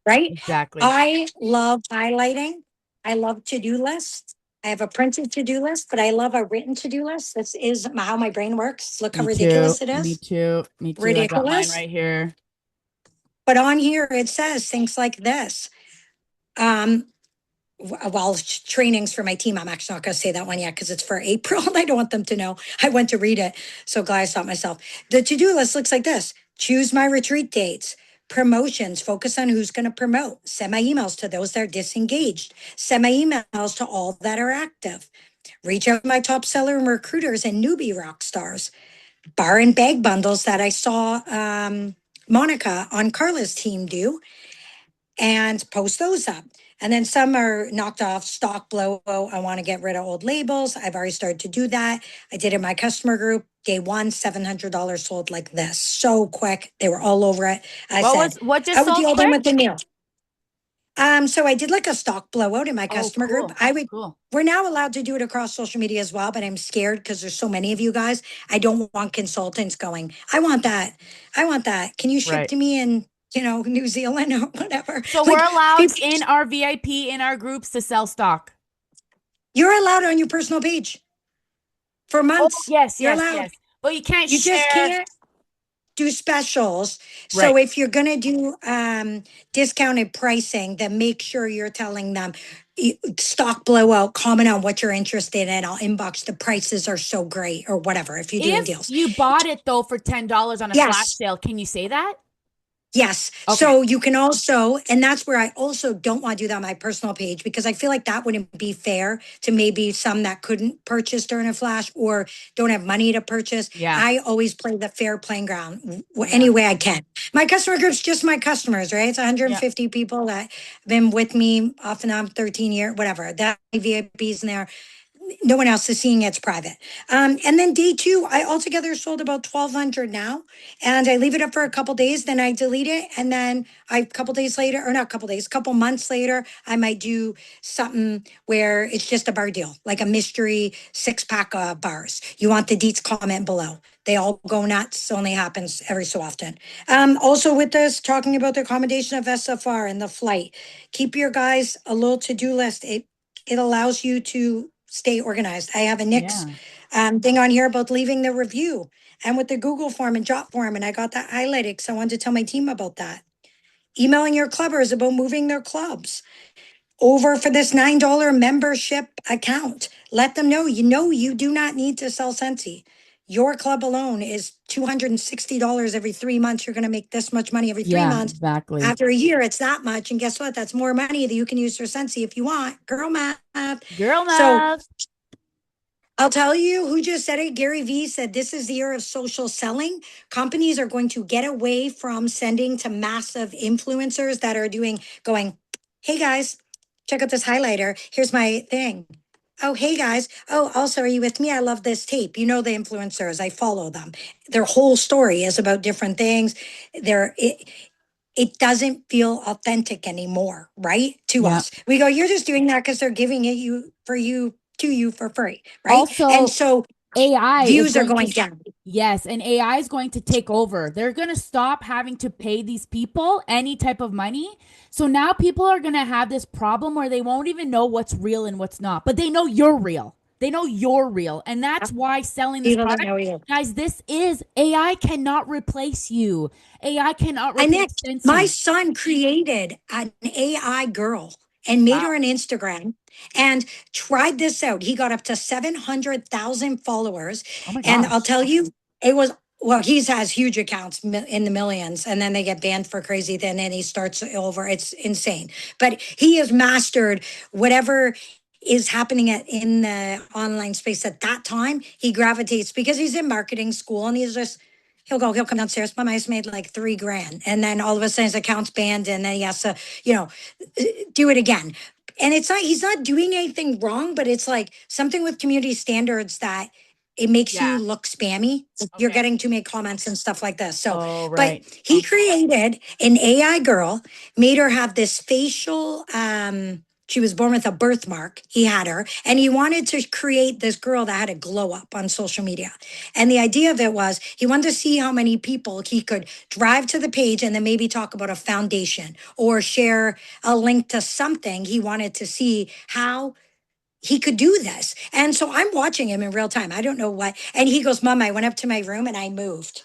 Right? Exactly. I love highlighting. I love to-do lists. I have a printed to-do list, but I love a written to-do list. This is how my brain works. Look how Me ridiculous too. it is. Me too. Me too. I got mine Ridiculous. right here. But on here it says things like this. Well, trainings for my team. I'm actually not going to say that one yet because it's for April and I don't want them to know. I went to read it. So glad I saw it myself. The to-do list looks like this. Choose my retreat dates. Promotions, focus on who's going to promote. Send my emails to those that are disengaged. Send my emails to all that are active. Reach out to my top seller and recruiters and newbie rock stars. Bar and bag bundles that I saw Monica on Carla's team do and post those up. And then some are knocked off stock blow. I want to get rid of old labels. I've already started to do that. I did it in my customer group. Day one, $700 sold like this. So quick. They were all over it. What just I would sold deal them quick? with the meal. So I did like a stock blowout in my customer cool. group. Cool. We're now allowed to do it across social media as well, but I'm scared because there's so many of you guys. I don't want consultants going, I want that. Can you ship Right. to me in New Zealand or whatever? So Like, we're allowed people- in our VIP in our groups to sell stock. You're allowed on your personal page for months. Yes, You're yes, allowed. yes. But you can't You share. just can't do specials. So Right. if you're going to do discounted pricing, then make sure you're telling them stock blowout, comment on what you're interested in. I'll inbox the prices are so great or whatever if you're doing If deals. you bought it though for $10 on a flash Yes. sale, can you say that? Yes. Okay. So you can also, and that's where I also don't want to do that on my personal page because I feel like that wouldn't be fair to maybe some that couldn't purchase during a flash or don't have money to purchase. Yeah. I always play the fair playing ground Yeah. any way I can. My customer group's just my customers, right? It's Yeah. 150 people that have been with me off and on 13 years, whatever. That VIPs in there. No one else is seeing it's private. And then day two, I altogether sold about 1,200 now. And I leave it up for a couple days, then I delete it. And then a couple days later, or not a couple days, a couple months later, I might do something where it's just a bar deal, like a mystery 6-pack of bars. You want the deets, comment below. They all go nuts, only happens every so often. Also with this, talking about the accommodation of SFR and the flight, keep your guys a little to-do list. It allows you to stay organized. I have a Nix thing on here about leaving the review and with the Google form and Jot form, and I got that highlighted because I wanted to tell my team about that. Emailing your clubbers about moving their clubs over for this $9 membership account. Let them know you do not need to sell Sensi. Your club alone is $260 every 3 months. You're going to make this much money every 3 months. Exactly. After a year, it's that much. And guess what? That's more money that you can use for Sensi if you want. Girl math. Girl So math. I'll tell you who just said it. Gary Vee said this is the year of social selling. Companies are going to get away from sending to massive influencers that are going, hey guys, check out this highlighter. Here's my thing. Oh, hey guys. Oh, also, are you with me? I love this tape. You know the influencers. I follow them. Their whole story is about different things. It doesn't feel authentic anymore, right? To Yeah. us. We go, you're just doing that because they're giving it to you for free, right? Also, And so AI is views are going going to, down. yes, and AI is going to take over. They're going to stop having to pay these people any type of money. So now people are going to have this problem where they won't even know what's real and what's not, but they know you're real. They know you're real. And that's why selling this People don't product, know you. guys, this is AI cannot replace you. AI cannot And Nick, replace my Scentsy. son created an AI girl and made her Wow. an Instagram and tried this out. He got up to 700,000 followers. Oh my And I'll gosh. tell you, it was, well, he has huge accounts in the millions and then they get banned for crazy. Then he starts over. It's insane. But he has mastered whatever is happening in the online space at that time. He gravitates because he's in marketing school and he's just, he'll come downstairs. Mom, I just made like 3 grand. And then all of a sudden his account's banned and then he has to, do it again. And it's not, he's not doing anything wrong, but it's like something with community standards that it makes you Yeah. look spammy. You're Okay. getting too many comments and stuff like this. So, Oh, but right. he created an AI girl, made her have this facial, she was born with a birthmark. He had her, and he wanted to create this girl that had a glow up on social media. And the idea of it was he wanted to see how many people he could drive to the page and then maybe talk about a foundation or share a link to something. He wanted to see how he could do this. And so I'm watching him in real time. I don't know what. And he goes, Mom, I went up to my room and I moved.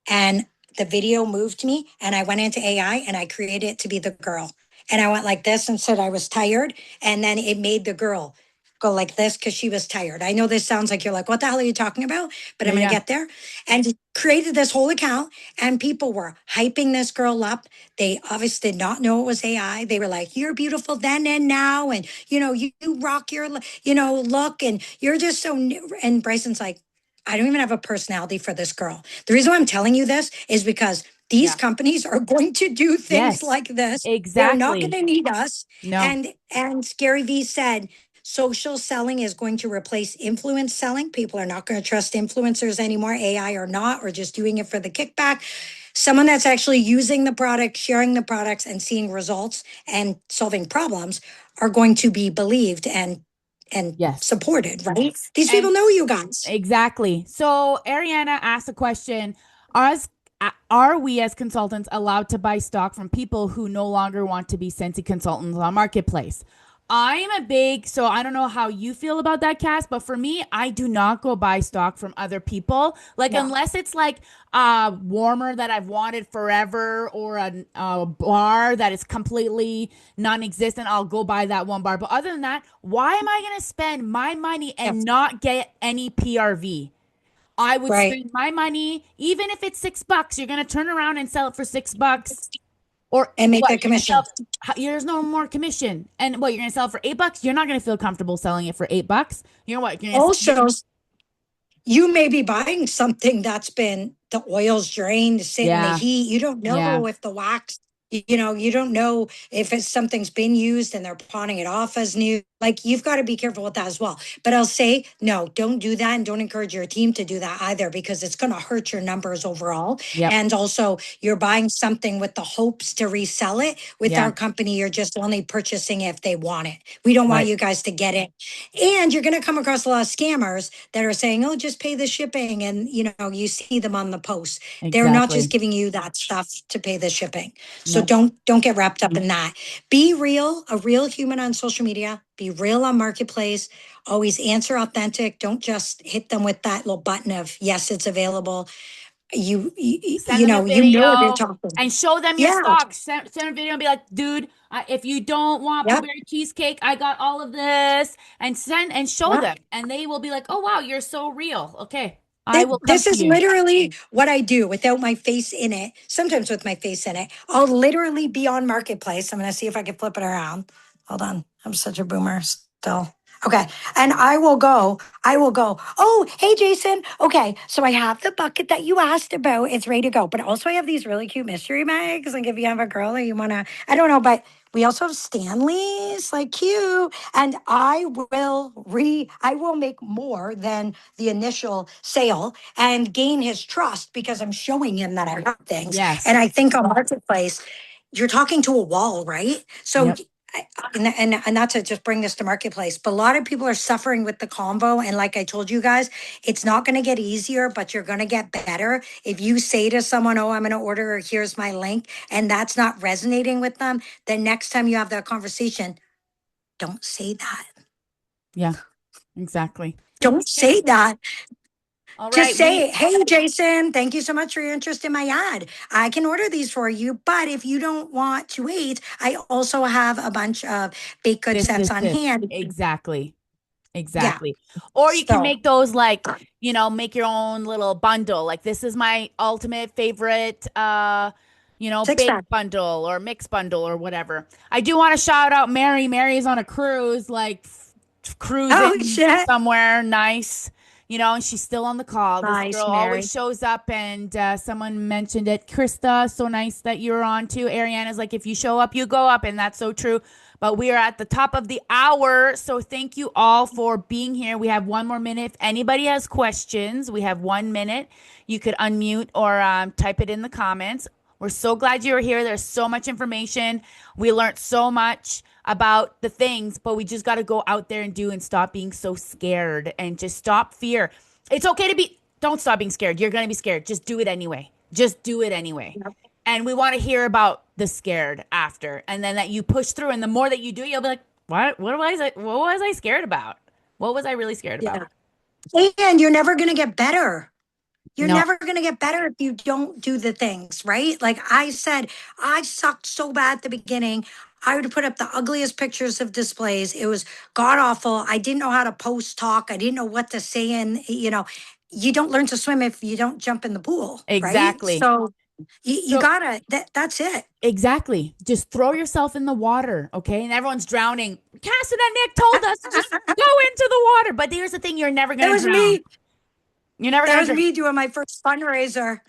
And the video moved me. And I went into AI and I created it to be the girl. And I went like this and said I was tired. And then it made the girl go like this because she was tired. I know this sounds like you're like, what the hell are you talking about? But Yeah, I'm going to yeah. get there. And he created this whole account and people were hyping this girl up. They obviously did not know it was AI. They were like, you're beautiful then and now. And, you rock your, look and you're just so new. And Bryson's like, I don't even have a personality for this girl. The reason why I'm telling you this is because these Yeah. companies are going to do things Yes. like this. They're not going Exactly. to need us. No. And Gary Vee said social selling is going to replace influence selling. People are not going to trust influencers anymore, AI or not, or just doing it for the kickback. Someone that's actually using the product, sharing the products, and seeing results and solving problems are going to be believed and Yes. supported, right? These And people know you guys. exactly. So Ariana asked a question. Are we as consultants allowed to buy stock from people who no longer want to be Scentsy consultants on Marketplace? I'm a big, so I don't know how you feel about that, Cass, but for me, I do not go buy stock from other people. Like, No. unless it's like a warmer that I've wanted forever or a bar that is completely non existent, I'll go buy that one bar. But other than that, why am I going to spend my money and not get any PRV? I would Right. spend my money, even if it's $6, you're gonna turn around and sell it for $6. Or And make what? that You're gonna commission. sell there's no more commission. And what, you're gonna sell it for $8? You're not gonna feel comfortable selling it for $8. You know what? You're gonna sell Also, you may be buying something that's been the oil's drained, sit in the Yeah, heat. You don't yeah, know if the wax, you know, you don't know if it's something's been used and they're pawning it off as new. Like you've got to be careful with that as well. But I'll say, no, don't do that. And don't encourage your team to do that either, because it's going to hurt your numbers overall. yep, And also, you're buying something with the hopes to resell it. With yeah, our company, you're just only purchasing if they want it. We don't want right, you guys to get it. And you're going to come across a lot of scammers that are saying, oh, just pay the shipping. And, you know, you see them on the post. They're not just exactly. giving you that stuff to pay the shipping. So Nope. don't get wrapped up in that. Be real, a real human on social media. Be real on Marketplace. Always answer authentic. Don't just hit them with that little button of yes, it's available. Send You them a know, you know if you're video talking. and show them your Yeah. stock. Send a video and be like, dude, if you don't want Yep. blueberry cheesecake, I got all of this. And send and show Yep. them. And they will be like, oh, wow, you're so real. Okay, I will come This to is you. literally what I do without my face in it. Sometimes with my face in it, I'll literally be on Marketplace. I'm going to see if I can flip it around. Hold on. I'm such a boomer still. Okay. And I will go, oh, hey, Jason. Okay. So I have the bucket that you asked about. It's ready to go. But also, I have these really cute mystery bags. Like, if you have a girl or you want to, I don't know, but we also have Stanley's, like cute. And I will make more than the initial sale and gain his trust because I'm showing him that I have things. Yes. And I think on Marketplace, you're talking to a wall, right? So Yep. and not to just bring this to Marketplace, but a lot of people are suffering with the convo. And like I told you guys, it's not going to get easier, but you're going to get better. If you say to someone, oh, I'm going to order, or here's my link, and that's not resonating with them, then next time you have that conversation, don't say that. Yeah, exactly. Don't say that. All Just right. We say, hey, Jason, thank you so much for your interest in my ad. I can order these for you, but if you don't want to wait, I also have a bunch of baked good sets on this. hand. Exactly. Yeah. Exactly. Or you can So make those like, make your own little bundle. Like this is my ultimate favorite six bake pack. bundle or mix bundle or whatever. I do want to shout out Mary. Mary's on a cruise, like Oh, cruising shit. somewhere nice. And she's still on the call. This girl Nice, always Mary. shows up, and someone mentioned it. Krista, so nice that you're on too. Ariana's like, if you show up, you go up, and that's so true. But we are at the top of the hour, so thank you all for being here. We have 1 more minute. If anybody has questions, we have 1 minute. You could unmute or type it in the comments. We're so glad you were here. There's so much information. We learned so much about the things, but we just got to go out there and do and stop being so scared and just stop fear. It's okay to don't stop being scared. You're going to be scared. Just do it anyway. Just do it anyway. Yep. And we want to hear about the scared after. And then that you push through. And the more that you do, you'll be like, what was I scared about? What was I really scared about? Yeah. And you're never going to get better. You're No, never going to get better if you don't do the things, right? Like I said, I sucked so bad at the beginning. I would put up the ugliest pictures of displays. It was god awful. I didn't know how to post talk. I didn't know what to say. And, you don't learn to swim if you don't jump in the pool, right? exactly. So you So gotta, that's it. exactly. Just throw yourself in the water, okay? And everyone's drowning. Cassidy and Nick told us to just go into the water. But here's the thing, you're never That gonna was drown. me. You're never That gonna was drown. me doing my first fundraiser.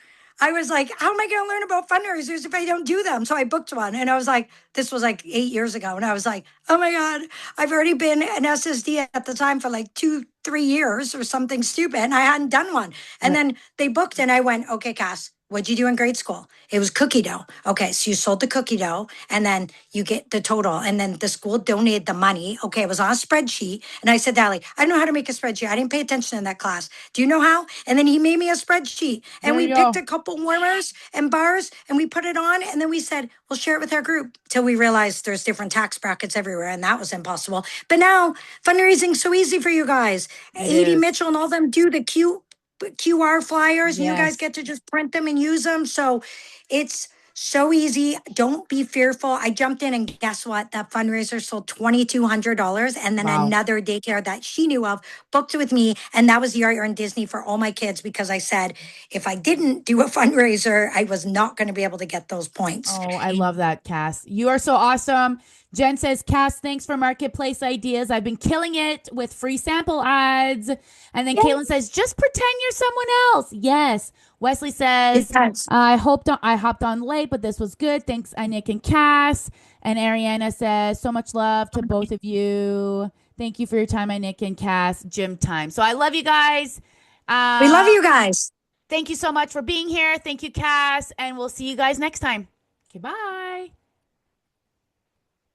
I was like, how am I going to learn about fundraisers if I don't do them? So I booked one. And I was like, this was like 8 years ago. And I was like, oh my God, I've already been an SSD at the time for like 2-3 years or something stupid. And I hadn't done one. And Right. then they booked and I went, okay, Cass, what'd you do in grade school? It was cookie dough. Okay, so you sold the cookie dough and then you get the total. And then the school donated the money. Okay, it was on a spreadsheet. And I said, Allie, I don't know how to make a spreadsheet. I didn't pay attention in that class. Do you know how? And then he made me a spreadsheet and There we you picked go. a couple warmers and bars and we put it on. And then we said, we'll share it with our group till we realized there's different tax brackets everywhere. And that was impossible. But now fundraising's so easy for you guys. It 80 is. Mitchell and all them do the QR flyers and you guys Yes. get to just print them and use them. So it's So easy. Don't be fearful. I jumped in and guess what? That fundraiser sold $2,200. And then Wow. another daycare that she knew of booked with me. And that was the Art Yarn Disney for all my kids because I said, if I didn't do a fundraiser, I was not going to be able to get those points. Oh, I love that, Cass. You are so awesome. Jen says, Cass, thanks for marketplace ideas. I've been killing it with free sample ads. And then Yay. Caitlin says, just pretend you're someone else. Yes. Wesley says, Yes. I hopped on late, but this was good. Thanks, Nick and Cass. And Ariana says, so much love to both of you. Thank you for your time, Nick and Cass. Gym time. So I love you guys. We love you guys. Thank you so much for being here. Thank you, Cass. And we'll see you guys next time. Okay, bye.